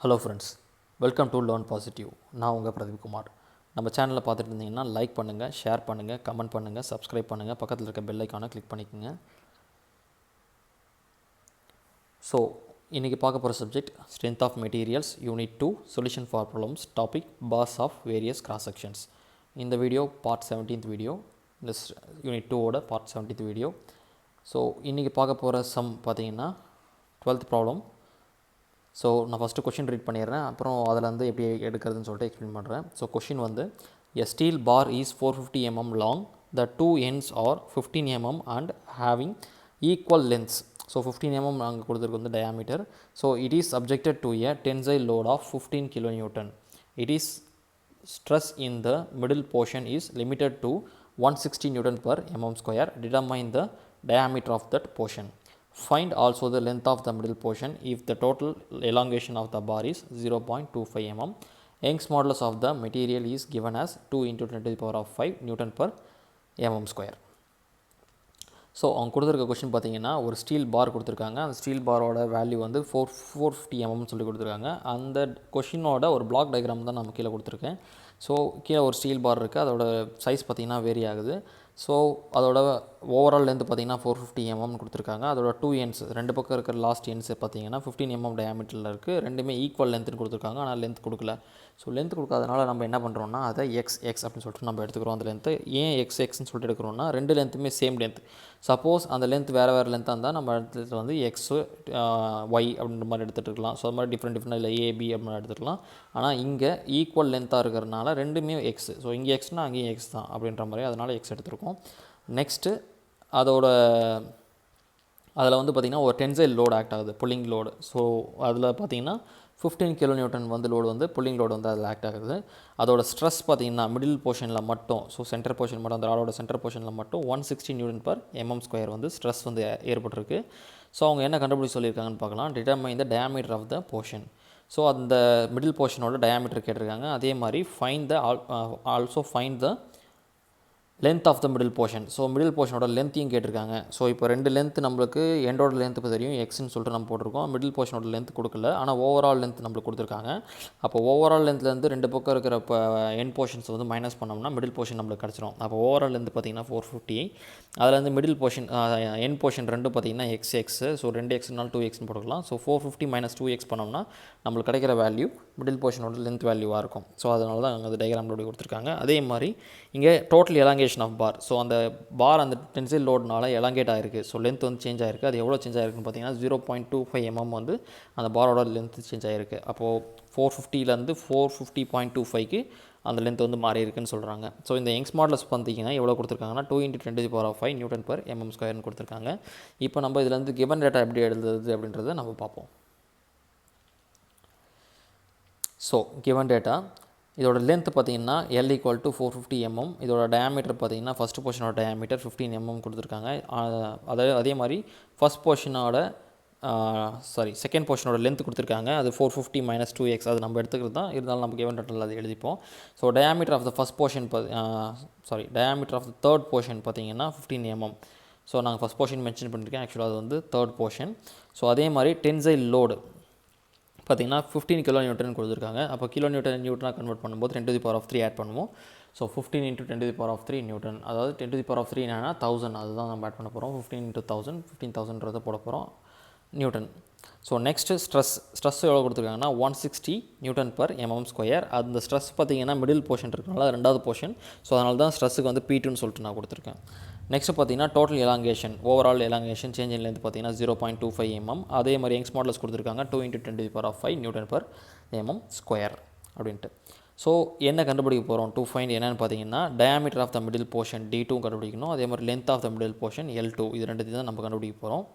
Hello friends, welcome to learn positive. நான் உங்கள் பிரதீப் குமார். நம்ம சேனலில் பார்த்துட்டு இருந்தீங்கன்னா லைக் பண்ணுங்கள், ஷேர் பண்ணுங்கள், கமெண்ட் பண்ணுங்கள், சப்ஸ்கிரைப் பண்ணுங்கள், பக்கத்தில் இருக்க பெல் ஐக்கானை கிளிக் பண்ணிக்கோங்க. ஸோ இன்றைக்கி பார்க்க போகிற subject strength of materials unit 2 solution for problems topic bars of various cross sections. இந்த வீடியோ பார்ட் 17th வீடியோ, இந்த யூனிட் 2ஓட பார்ட் 17th வீடியோ. ஸோ இன்றைக்கி பார்க்க போகிற சம் பார்த்தீங்கன்னா 12th ப்ராப்ளம். ஸோ நான் ஃபஸ்ட்டு கொஷின் ரீட் பண்ணிடுறேன், அப்புறம் அதில் வந்து எப்படி எடுக்கிறதுன்னு சொல்லிட்டு எக்ஸ்பிளைன் பண்ணுறேன். ஸோ கொஷின் வந்து a steel bar is 450 mm long, the two ends are 15 mm and having equal lengths. So 15 mm அங்கே கொடுத்துருக்கு வந்து diameter. So it is subjected to a tensile load of 15 kN. It is stress in the middle portion is limited to 160 Nm/mm². Determine the diameter of that portion. Find also the length of the middle portion if the total elongation of the bar is 0.25 mm. Eng's modulus of the material is given as 2 × 10⁵ Nm/mm². So அவங்க கொடுத்துருக்க question பார்த்தீங்கன்னா ஒரு steel பார் கொடுத்துருக்காங்க. அந்த steel பாரோட value வந்து 450 mm சொல்லி கொடுத்துருக்காங்க. அந்த கொஷினோட ஒரு பிளாக் டயக்ராம் தான் நம்ம கீழே கொடுத்துருக்கேன். ஸோ கீழே ஒரு ஸ்டீல் பார் இருக்குது, அதோட சைஸ் பார்த்திங்கன்னா வேரி ஆகுது. ஸோ அதோட ஓவரால் லென்த் பார்த்திங்கன்னா 450 mm கொடுத்துருக்காங்க. அதோட 2 ends, ரெண்டு பக்கம் இருக்கிற லாஸ்ட் எண்ட்ஸ் பார்த்திங்கன்னா 15 mm டயாமீட்டரில் இருக்குது. ரெண்டுமே ஈக்குவல் லென்த்துன்னு கொடுத்துருக்காங்க, ஆனால் லென்த் கொடுக்கல. ஸோ லென்த் கொடுக்காதனால நம்ம என்ன பண்ணுறோம்னா அதை எக்ஸ் அப்படின்னு சொல்லிட்டு நம்ம எடுத்துக்கிறோம். அந்த லென்த்து ஏன் எக்ஸ்ன்னு சொல்லிட்டு எடுக்கிறோம்னா ரெண்டு லென்த்துமே சேம் லென்த். சப்போஸ் அந்த லென்த் வேறு லென்த்தாக இருந்தால் நம்ம இடத்துல வந்து எக்ஸு ஒய் அப்படின்ற மாதிரி எடுத்துகிட்டு இருக்கலாம். ஸோ அது மாதிரி டிஃப்ரெண்ட் இல்லை ஏபி அப்படின்னு எடுத்துக்கலாம். ஆனால் இங்கே ஈக்குவல் லென்த்தாக இருக்கிறதுனால ரெண்டுமே எக்ஸ். ஸோ இங்கே எக்ஸ்னால் அங்கேயும் எக்ஸ் தான் அப்படின்ற மாதிரி, அதனால் எக்ஸ் எடுத்துருக்கோம். நெக்ஸ்ட்டு அதில் வந்து பார்த்திங்கன்னா ஒரு டென்சைல் லோடு ஆக்ட் ஆகுது, புல்லிங் லோடு. ஸோ அதில் பார்த்திங்கன்னா 15 kN வந்து லோடு வந்து புல்லிங் லோடு வந்து அதில் ஆக்ட் ஆகுது. அதோட ஸ்ட்ரெஸ் பார்த்திங்கன்னா மிடில் போர்ஷனில் மட்டும், ஸோ சென்டர் போர்ஷன் மட்டும், அந்த ராடோட சென்டர் போர்ஷனில் மட்டும் 160 Nm/mm² வந்து ஸ்ட்ரெஸ் வந்து ஏற்பட்டிருக்கு. ஸோ அவங்க என்ன கண்டுபிடிச்சி சொல்லியிருக்காங்கன்னு பார்க்கலாம். Determine the diameter of the portion. So அந்த மிடில் போர்ஷனோட டயாமீட்டர் கேட்டிருக்காங்க. அதே மாதிரி also find the length of the middle portion. So middle போர்ஷனோட லென்த்தையும் கேட்டிருக்காங்க. ஸோ இப்போ ரெண்டு லென்த் நம்மளுக்கு எண்டோட லென்த் இப்போ தெரியும், எக்ஸ்ன்னு சொல்லிட்டு நம்ம போட்டிருக்கோம். மிடில் போர்ஷனோட லென்த் கொடுக்கல, ஆனால் ஓவரால் லென்த் நம்மளுக்கு கொடுத்துருக்காங்க. அப்போ ஓவரால் லென்த்லேருந்து ரெண்டு பக்கம் இருக்கிற இப்போ எண்ட் போர்ஷன்ஸ் வந்து மைனஸ் பண்ணோம்னா மிடில் போர்ஷன் நம்மளுக்கு கிடச்சிரும். அப்போ ஓவரால் லென்த் பார்த்திங்கன்னா 450. அதில் மிடில் போர்ஷன் எண்ட் போர்ஷன் ரெண்டு பார்த்திங்கன்னா எக்ஸ். ஸோ 2x 2xன்னு போட்டுக்கலாம். ஸோ 450 - 2x பண்ணோம்னா நம்மளுக்கு கிடைக்கிற வேல்யூ மிடில் போர்ஷனோட லென்த் வேல்யூவாக இருக்கும். ஸோ அதனால தான் அங்கே அந்த டயக்ராமோட கொடுத்துருக்காங்க. அதே மாதிரி இங்கே total elongation of bar. So அந்த பார் அந்த டென்சைல் லோடுனால எலாங்கேட் ஆகிருக்கு. ஸோ லென்த் வந்து சேஞ்ச் ஆகிருக்கு. அது எவ்வளோ சேஞ்ச் ஆகிருக்குன்னு பார்த்தீங்கன்னா 0.25 mm வந்து அந்த பாரோட லென்த் சேஞ்ச் ஆகிருக்கு. அப்போது 450லேருந்து 450.25க்கு அந்த லென்த் வந்து மாறி இருக்குன்னு சொல்கிறாங்க. ஸோ இந்த யங்ஸ் மாடலஸ் பார்த்தீங்கன்னா எவ்வளோ கொடுத்துருக்காங்கன்னா 2 × 10⁵ Nm/mm² கொடுத்துருக்காங்க. இப்போ நம்ம இதுலேருந்து கிவன் டேட்டா எப்படி எழுதுறது அப்படின்றத நம்ம பார்ப்போம். ஸோ கிவன் டேட்டா, இதோட லென்த் பார்த்திங்கன்னா L = 450 mm. இதோட டயாமீட்டர் பார்த்திங்கன்னா ஃபஸ்ட் போர்ஷனோட டயாமீட்டர் 15 mm கொடுத்துருக்காங்க. அதே மாதிரி ஃபஸ்ட் போர்ஷனோட செகண்ட் போர்ஷனோட லென்த் கொடுத்துருக்காங்க. அது 450 - 2x, அது நம்ம எடுத்துக்கிறது தான். இருந்தாலும் நம்ம கிவன் டேட்டாவில் அது எழுதிப்போம். So diameter of the first portion diameter of the third portion பார்த்திங்கன்னா 15 mm. ஸோ நாங்கள் ஃபஸ்ட் போர்ஷன் மென்ஷன் பண்ணியிருக்கேன், ஆக்சுவலாக அது வந்து தேர்ட் போர்ஷன். ஸோ அதே மாதிரி டென்சைல் லோடு பார்த்திங்கன்னா 15 kN கொடுத்துருக்காங்க. அப்போ kN கன்வெர்ட் பண்ணும்போது 10⁻³ ஆட் பண்ணுவோம். ஸோ 15 × 10⁻³ நியூட்டன், அதாவது 10⁻³ என்னன்னா 1000, அதுதான் நம்ம ஆட் பண்ண போகிறோம். 15 × 1000, 15,000 போட போகிறோம் நியூட்டன். ஸோ நெக்ஸ்ட்டு ஸ்ட்ரெஸ் எவ்வளோ கொடுத்துருக்காங்கன்னா 160 Nm/mm². அந்த ஸ்ட்ரெஸ் பார்த்திங்கன்னா மிடில் போர்ஷன் இருக்கனால ரெண்டாவது போர்ஷன். ஸோ அதனால தான் ஸ்ட்ரெஸ்ஸுக்கு வந்து P2ன்னு சொல்லிட்டு நான் கொடுத்துருக்கேன். நெக்ஸ்ட்டு பார்த்திங்கன்னா total elongation, overall elongation change in length பார்த்திங்கன்னா 0.25 mm. அதே மாதிரி யங்ஸ் மாடலஸ் கொடுத்துருக்காங்க 2 × 10⁵ Nm/mm² அப்படின்ட்டு. ஸோ என்ன கண்டுபிடிக்க போகிறோம் டு ஃபைண்ட் என்னென்னு பார்த்தீங்கன்னா diameter of the middle portion D2 கண்டுபிடிக்கணும். அதே மாதிரி length of the middle portion L2, இது ரெண்டுத்தையும் தான் நம்ம கண்டுபிடிக்க போகிறோம்.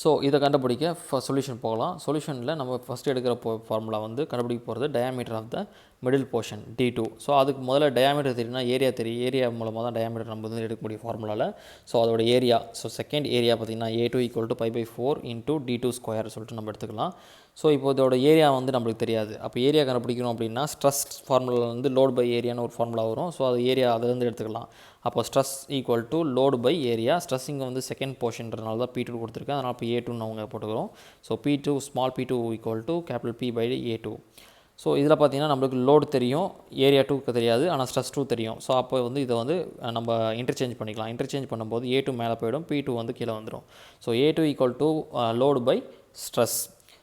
ஸோ இதை கண்டுபிடிக்க சொல்யூஷன் போகலாம். சொல்யூஷனில் நம்ம ஃபஸ்ட் எடுக்கிற ஃபார்முலா வந்து கண்டுபிடிக்க போகிறது diameter of the middle portion D2. So அதுக்கு முதல்ல டயாமீட்டர் தெரியும்னா ஏரியா தெரியும். ஏரியா மூலமாக தான் டயாமீட்டர் நம்ம வந்து எடுக்கக்கூடிய ஃபார்முலாவில். ஸோ அதோட ஏரியா, ஸோ செகண்ட் ஏரியா பார்த்திங்கன்னா A2 = π/4 × D2² சொல்லிட்டு நம்ம எடுத்துக்கலாம். ஸோ இப்போ இதோட ஏரியா வந்து நம்மளுக்கு தெரியாது. அப்போ ஏரியா கண்டுபிடிக்கணும் அப்படின்னா ஸ்ட்ரெஸ் ஃபார்முலா வந்து லோட் பை ஏரியான்னு ஒரு ஃபார்முலா வரும். ஸோ அது ஏரியா அதிலேருந்து எடுத்துக்கலாம். அப்போ stress equal to load by area. Stress இங்கே வந்து செகண்ட் போர்ஷன்றனால தான் P2 கொடுத்துருக்கேன், அதனால் இப்போ A2ன்னு அவங்க போட்டுக்கிறோம். So P2 small P2 equal to capital P by A2. So இதில் பார்த்தீங்கன்னா நம்மளுக்கு லோடு தெரியும், ஏரியா 2க்கு தெரியாது, ஆனால் ஸ்ட்ரெஸ் 2 தெரியும். ஸோ அப்போ வந்து இதை வந்து நம்ம இன்டர்சேஞ்ச் பண்ணிக்கலாம். இன்டர்சேஞ்ச் பண்ணும்போது A2 மேலே போயிடும், P2 வந்து கீழே வந்துடும். So A2 equal to load by stress.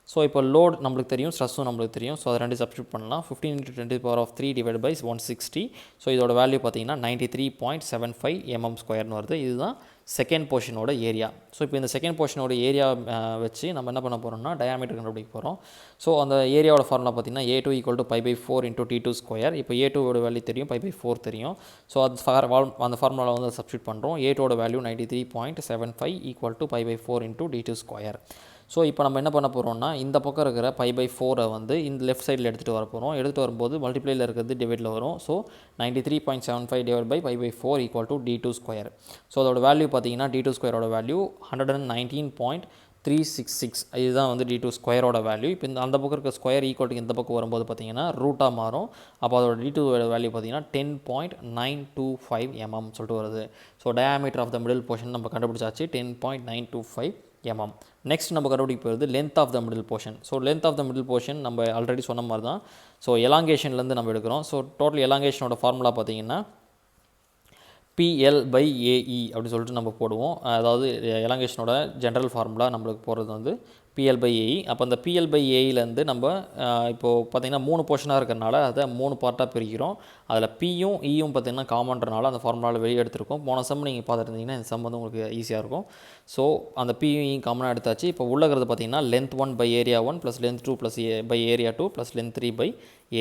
So இப்போ லோட் நம்மளுக்கு தெரியும், ஸ்ட்ரெஸ்ஸும் நம்மளுக்கு தெரியும். ஸோ அதை ரெண்டு சப்ஸ்டியூட் பண்ணலாம். 15 × 10⁻³ டிவைட் பை 160. ஸோ இதோட வேல்யூ பார்த்தீங்கன்னா 93.75 mm² வருது. இதுதான் செகண்ட் போர்ஷனோட ஏரியா. ஸோ இப்போ இந்த செகண்ட் போர்ஷனோட ஏரியா வச்சு நம்ம என்ன பண்ண போகிறோம்னா டயாமீட்டர் கண்டுபிடிக்க போகிறோம். ஸோ அந்த ஏரியாவோட ஃபார்முலா பார்த்தீங்கன்னா A2 ஈக்குவல் டு π/4 × T2². இப்போ A2வோட வேல்யூ தெரியும், π/4 தெரியும். ஸோ அந்த ஃபார்முலாவில் வந்து சப்ஸ்டியூட் பண்ணுறோம். A2வோட value 93.75 equal to π/4 × D2². So இப்போ நம்ம என்ன பண்ண போகிறோம்னா இந்த பக்கம் இருக்கிற π/4 வந்து இந்த லெஃப்ட் சைடில் எடுத்துகிட்டு வர போகிறோம். எடுத்துகிட்டு வரும்போது மல்டிப்ளையில் இருக்கிறது டிவைடில் வரும். So 93.75 divide by π/4 equal to D2². So அதோட வேல்யூ பார்த்தீங்கன்னா D2² வேல்யூ 119.366. இதுதான் வந்து D2² வேல்யூ. இப்போ இந்த அந்த பக்கம் இருக்க ஸ்கொயர் ஈக்குவல் டு இந்த பக்கம் வரும்போது பார்த்தீங்கன்னா ரூட்டாக மாறும். அப்போ அதோட D2 வேல்யூ பார்த்தீங்கன்னா 10.925 mm சொல்லிட்டு வருது. So diameter of the middle portion நம்ம கண்டுபிடிச்சாச்சு, 10.925 mm. நெக்ஸ்ட் நம்ம கண்டுபிடிக்க போகிறது length of the middle portion. So length of the middle portion நம்ம ஆல்ரெடி சொன்ன மாதிரி தான். ஸோ எலாங்கேஷன்லேருந்து நம்ம எடுக்கிறோம். ஸோ டோட்டல் எலாங்கேஷனோட ஃபார்முலா பார்த்தீங்கன்னா PL/AE அப்படின்னு சொல்லிட்டு நம்ம போடுவோம். அதாவது எலாங்கேஷனோட ஜென்ரல் ஃபார்முலா நம்மளுக்கு போகிறது வந்து PL/AE. அப்போ அந்த PL/AEலேருந்து நம்ம இப்போது பார்த்திங்கன்னா 3 போர்ஷனாக இருக்கிறனால அதை 3 பார்ட்டாக பிரிக்கிறோம். அதில் Pயும் Eயும் பார்த்திங்கன்னா காமன்றனால அந்த ஃபார்முலாவில் வெளியே எடுத்துருக்கோம். போன சம் நீங்கள் பார்த்துருந்தீங்கன்னா இந்த சம் வந்து உங்களுக்கு ஈஸியாக இருக்கும். ஸோ அந்த Pயும் Eயும் காமனாக எடுத்தாச்சு. இப்போ உள்ளகிறது பார்த்திங்கன்னா length 1 by area 1 + length 2 by area 2 + length 3 by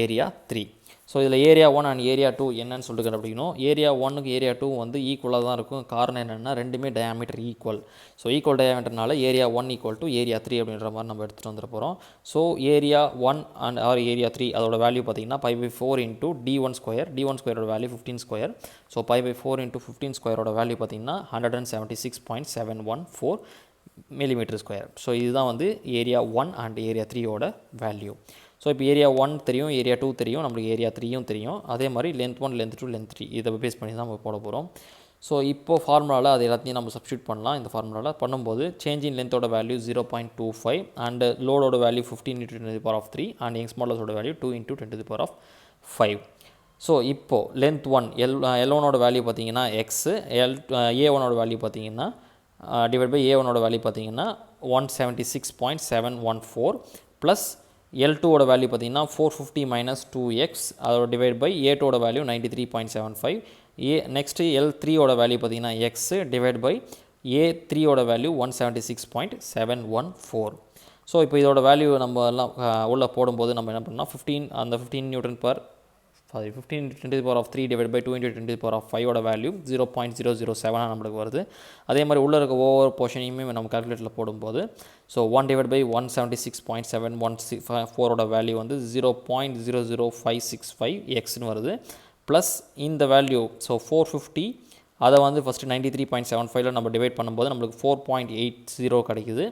area 3. So இதில் ஏரியா 1 அண்ட் ஏரியா 2 என்னன்னு சொல்லிட்டு கண்டுபிடிக்கணும். ஏரியா 1க்கு ஏரியா 2 வந்து ஈக்குவலாக தான் இருக்கும். காரணம் என்னென்னா ரெண்டுமே டயாமீட்டர் ஈக்குவல். ஸோ ஈக்குவல் டயாமீட்டர்னால ஏரியா 1 ஈக்குவல் டு ஏரியா 3 அப்படின்ற மாதிரி நம்ம எடுத்துகிட்டு வந்துட போகிறோம். ஸோ ஏரியா 1 அண்ட் ஏரியா 3 அதோட வேல்யூ பார்த்தீங்கன்னா π/4 × D1². D1² value 15². So π/4 × 15² value பார்த்தீங்கன்னா 176.714 mm². ஸோ இதுதான் வந்து ஏரியா 1 அண்ட் ஏரியா 3யோட வேல்யூ. ஸோ இப்போ ஏரியா 1 தெரியும், ஏரியா 2 தெரியும், நம்மளுக்கு ஏரியா 3யும் தெரியும். அதே மாதிரி length 1, length 2, length 3 இதை பேஸ் பண்ணி தான் நம்ம போட போகிறோம். ஸோ இப்போ ஃபார்முலாவில் அது எல்லாத்தையும் நம்ம சப்ஸ்டியூட் பண்ணலாம். இந்த ஃபார்முலாவில் பண்ணும்போது சேஞ்ச் இன் லென்த்தோட வேல்யூ 0.25 அண்ட் லோடோட வேல்யூ 15 × 10⁻³ அண்ட் யங்ஸ் மாடலஸோட வேல்யூ 2 × 10⁻5. ஸோ இப்போது length 1 L1ஓட வேல்யூ பார்த்தீங்கன்னா X, A1ஓட வேல்யூ பார்த்தீங்கன்னா டிவைட் பை A1ஓட வேல்யூ பார்த்தீங்கன்னா 176.714 ப்ளஸ் L2ஓட வேல்யூ பார்த்தீங்கன்னா 450 - 2x அதோட டிவைட் பை A2ஓட வேல்யூ 93.75. நெக்ஸ்ட்டு L3ஓட வேல்யூ பார்த்தீங்கன்னா x டிவைட் பை A3ஓட வேல்யூ 176.714. ஸோ இப்போ இதோட வேல்யூ நம்ம எல்லாம் உள்ளே போடும்போது நம்ம என்ன பண்ணால் 15 newton per 15 × 10⁻³ divide by 2 × 10⁻5 value 0.007 நம்மளுக்கு வருது. அதே மாதிரி உள்ளே இருக்க ஒவ்வொரு போர்ஷனையுமே நம்ம கால்குலேட்டரில் போடும்போது ஸோ 1 டிவைட் பை 176.714 வேல்யூ வந்து 0.00565 எக்ஸ்னு வருது. ப்ளஸ் இந்த வேல்யூ ஸோ 450 அதை வந்து ஃபஸ்ட்டு 93.75 நம்ம டிவைட் பண்ணும்போது நம்மளுக்கு 4.80 கிடைக்குது.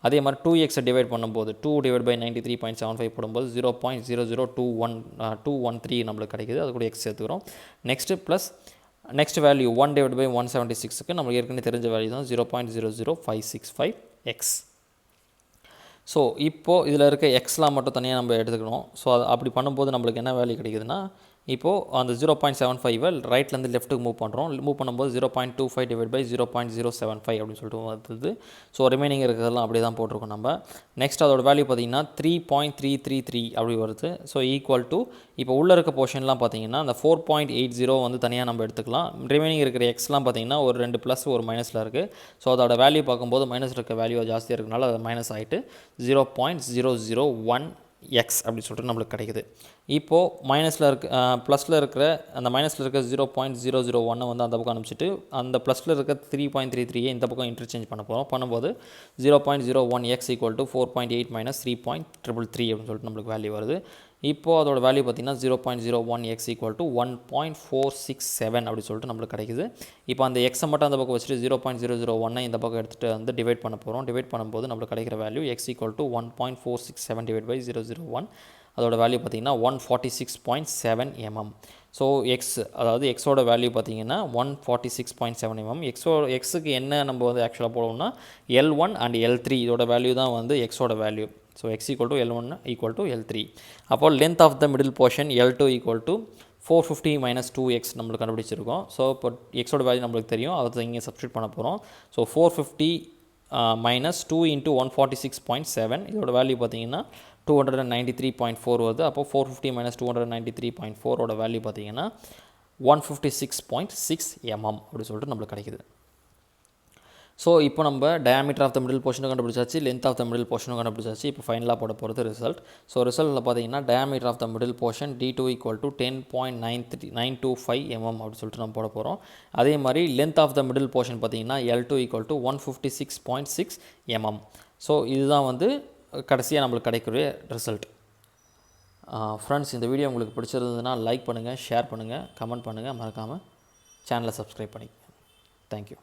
அதே மாதிரி 2x டிவைட் பண்ணும்போது 2 டிவைட் பை 93.75 போடும்போது 0.00213 நம்மளுக்கு கிடைக்குது. அது கூட எக்ஸ் சேர்த்துக்கிறோம். Next plus next value 1 divide by 176க்கு நம்மளுக்கு ஏற்கனவே தெரிஞ்ச வேல்யூ தான் 0.00565 எக்ஸ். ஸோ இப்போது இதில் இருக்க எக்ஸ்லாம் மட்டும் தனியாக நம்ம எடுத்துக்கணும். ஸோ அது அப்படி பண்ணும்போது நம்மளுக்கு என்ன வேல்யூ கிடைக்குதுன்னா இப்போது அந்த 0.75 ரைட்லேருந்து லெஃப்ட்டுக்கு மூவ் பண்ணுறோம். மூவ் பண்ணும்போது 0.25 டிவைட் பை 0.075 அப்படின்னு சொல்லிட்டு வருது. ஸோ ரிமைனிங் இருக்கிறதெல்லாம் அப்படியே தான் போட்டிருக்கோம் நம்ம. நெக்ஸ்ட் அதோட வேல்யூ பார்த்தீங்கன்னா 3.333 அப்படி வருது. ஸோ ஈக்குவல் டு இப்போ உள்ளே இருக்க போர்ஷன்லாம் பார்த்தீங்கன்னா அந்த 4.80 வந்து தனியாக நம்ம எடுத்துக்கலாம். ரிமைனிங் இருக்கிற எக்ஸ்லாம் பார்த்தீங்கன்னா ஒரு 2 ப்ளஸ் ஒரு மைனஸில் இருக்குது. ஸோ அதோட வேல்யூ பார்க்கும்போது மைனஸ் இருக்க வேல்யூ ஜாஸ்தியாக இருக்கனால அது மைனஸ் ஆகிட்டு 0.001 எக்ஸ் அப்படின்னு சொல்லிட்டு நம்மளுக்கு கிடைக்குது. இப்போது மைனஸில் ப்ளஸில் இருக்கிற அந்த மைனஸில் இருக்க 0.001 வந்து அந்த பக்கம் அனுப்பிச்சிட்டு அந்த ப்ளஸில் இருக்க 3.33 இந்த பக்கம் இன்டர்சேஞ்ச் பண்ண போகிறோம். பண்ணும்போது 0.01 எக்ஸ் ஈக்குவல் டு 4.8 - 3.333 அப்படின்னு சொல்லிட்டு நம்மளுக்கு வேல்யூ வருது. இப்போது அதோட வேல்யூ பார்த்திங்கன்னா 0.01 எக்ஸ் ஈக்குவல் டு 1.467 அப்படி சொல்லிட்டு நம்மளுக்கு கிடைக்குது. இப்போ அந்த எக்ஸை மட்டும் அந்த பக்கம் வச்சுட்டு 0.001 இந்த பக்கம் எடுத்துகிட்டு வந்து டிவைட் பண்ண போகிறோம். டிவைட் பண்ணும்போது நம்மளுக்கு கிடைக்கிற value X equal to 1.467 divide by 001 அதோட வேல்யூ பார்த்திங்கன்னா 146.7 mm. ஸோ எக்ஸ் அதாவது எக்ஸோட வேல்யூ பார்த்தீங்கன்னா 146.7 mm. எக்ஸுக்கு என்ன நம்ம வந்து ஆக்சுவலாக போடுவோம்னா L1 அண்ட் L3 இதோட வேல்யூ தான் வந்து எக்ஸோட value. So X equal to L1 equal to L3. அப்போ length of the middle portion L2 equal to 450 minus 2x நம்மளுக்கு கண்டுபிடிச்சிருக்கோம். ஸோ இப்போ எக்ஸோட வேல்யூ நம்மளுக்கு தெரியும், அதை இங்கே சப்ஸ்டியூட் பண்ண போகிறோம். ஸோ 450 மைனஸ் 2 இன்ட்டு 146.7 இதோட வேல்யூ பார்த்தீங்கன்னா 293.4 வருது. அப்போ 450 மைனஸ் 293.4ஓட வேல்யூ பார்த்தீங்கன்னா 156.6 mm அப்படி சொல்லிட்டு நம்மளுக்கு கிடைக்குது. ஸோ இப்போ நம்ம டயாமீட்டர் ஆஃப் த மிடில் போர்ஷனும் கண்டுபிடிச்சாச்சு, லென்த் ஆஃப் த மிடில் போர்ஷனும் கண்டுபிடிச்சாச்சு. இப்போ ஃபைனலாக போட போகிறது ரிசல்ட். ஸோ ரிசல்ட்டில் பார்த்தீங்கன்னா diameter of the middle portion D2 equal to 10.925 mm அப்படி சொல்லிட்டு நம்ம போட போகிறோம். அதே மாதிரி length of the middle portion பார்த்தீங்கன்னா L2 equal to 156.6 mm. So இதுதான் வந்து கடைசியாக நம்மளுக்கு கிடைக்கிற ரிசல்ட். ஃப்ரெண்ட்ஸ், இந்த வீடியோ உங்களுக்கு பிடிச்சிருந்ததுன்னா லைக் பண்ணுங்கள், ஷேர் பண்ணுங்கள், கமெண்ட் பண்ணுங்கள், மறக்காமல் சேனலை சப்ஸ்கிரைப் பண்ணிக்கங்க. தேங்க்யூ.